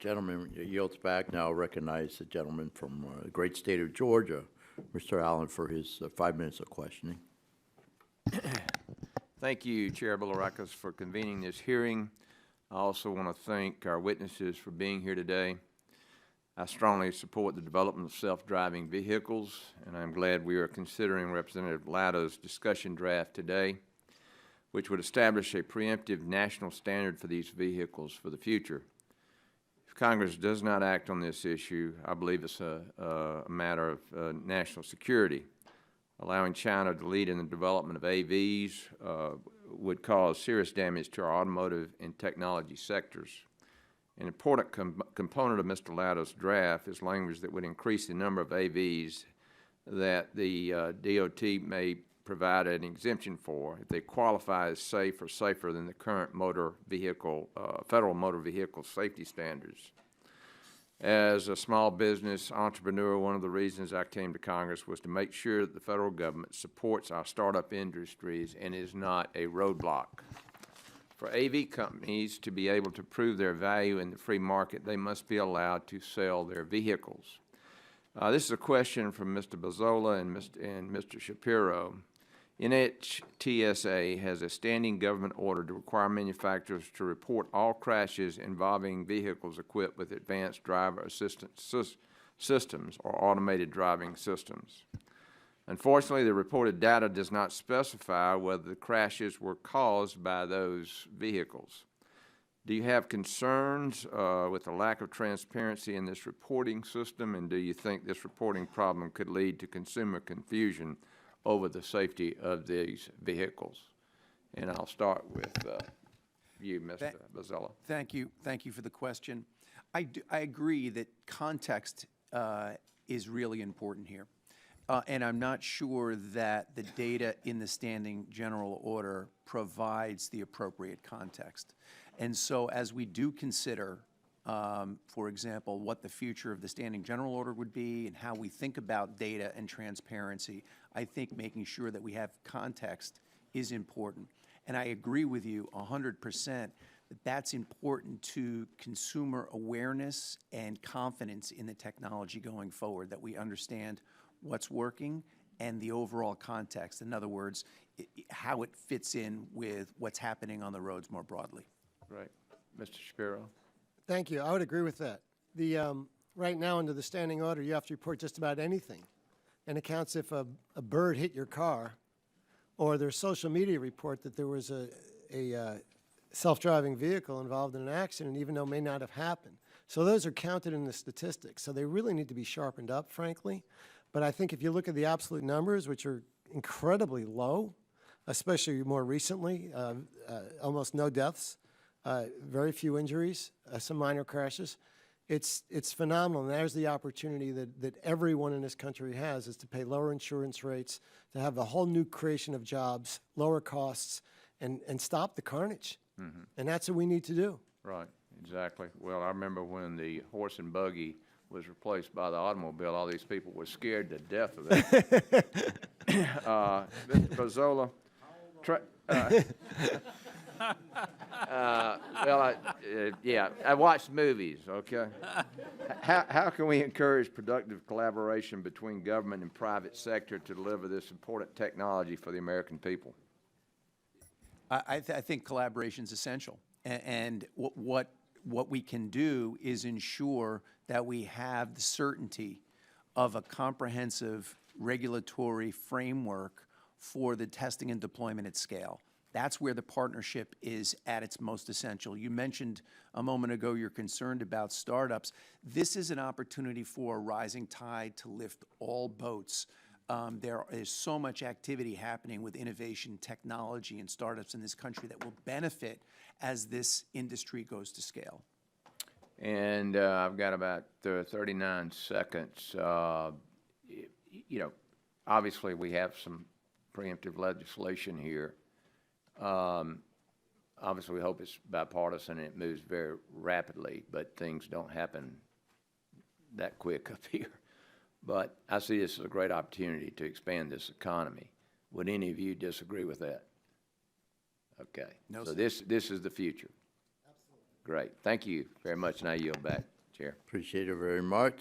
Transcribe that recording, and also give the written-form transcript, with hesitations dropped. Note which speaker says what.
Speaker 1: Gentleman yields back. Now recognize the gentleman from the great state of Georgia, Mr. Allen, for his 5 minutes of questioning.
Speaker 2: Thank you, Chair Bilirakis, for convening this hearing. I also want to thank our witnesses for being here today. I strongly support the development of self-driving vehicles, and I'm glad we are considering Representative Latta's discussion draft today, which would establish a preemptive national standard for these vehicles for the future. If Congress does not act on this issue, I believe it's a matter of national security. Allowing China to lead in the development of AVs would cause serious damage to our automotive and technology sectors. An important component of Mr. Latta's draft is language that would increase the number of AVs that the DOT may provide an exemption for if they qualify as safe or safer than the current federal motor vehicle safety standards. As a small business entrepreneur, one of the reasons I came to Congress was to make sure that the federal government supports our startup industries and is not a roadblock. For AV companies to be able to prove their value in the free market, they must be allowed to sell their vehicles. This is a question from Mr. Bazzola and Mr. Shapiro. NHTSA has a standing government order to require manufacturers to report all crashes involving vehicles equipped with advanced driver assistance systems or automated driving systems. Unfortunately, the reported data does not specify whether the crashes were caused by those vehicles. Do you have concerns with the lack of transparency in this reporting system, and do you think this reporting problem could lead to consumer confusion over the safety of these vehicles? And I'll start with you, Mr. Bazzola.
Speaker 3: Thank you. Thank you for the question. I agree that context is really important here. And I'm not sure that the data in the Standing General Order provides the appropriate context. And so as we do consider, for example, what the future of the Standing General Order would be and how we think about data and transparency, I think making sure that we have context is important. And I agree with you 100% that that's important to consumer awareness and confidence in the technology going forward, that we understand what's working and the overall context. In other words, how it fits in with what's happening on the roads more broadly.
Speaker 2: Right. Mr. Shapiro.
Speaker 4: Thank you. I would agree with that. Right now, under the standing order, you have to report just about anything. And it counts if a bird hit your car, or their social media report that there was a self-driving vehicle involved in an accident, even though it may not have happened. So those are counted in the statistics. So they really need to be sharpened up, frankly. But I think if you look at the absolute numbers, which are incredibly low, especially more recently, almost no deaths, very few injuries, some minor crashes. It's phenomenal, and there's the opportunity that everyone in this country has, is to pay lower insurance rates, to have the whole new creation of jobs, lower costs, and stop the carnage. Mm-hmm. And that's what we need to do.
Speaker 2: Right, exactly. Well, I remember when the horse and buggy was replaced by the automobile, all these people were scared to death of that. Mr. Bazzola, I watched movies, okay? How can we encourage productive collaboration between government and private sector to deliver this important technology for the American people?
Speaker 3: I think collaboration is essential. And what we can do is ensure that we have the certainty of a comprehensive regulatory framework for the testing and deployment at scale. That's where the partnership is at its most essential. You mentioned a moment ago you're concerned about startups. This is an opportunity for a rising tide to lift all boats. There is so much activity happening with innovation, technology, and startups in this country that will benefit as this industry goes to scale.
Speaker 2: And I've got about 39 seconds. You know, obviously we have some preemptive legislation here. Obviously, we hope it's bipartisan and it moves very rapidly, but things don't happen that quick up here. But I see this as a great opportunity to expand this economy. Would any of you disagree with that? Okay. No, so this is the future. Absolutely. Great. Thank you very much, and I yield back, Chair.
Speaker 1: Appreciate it very much.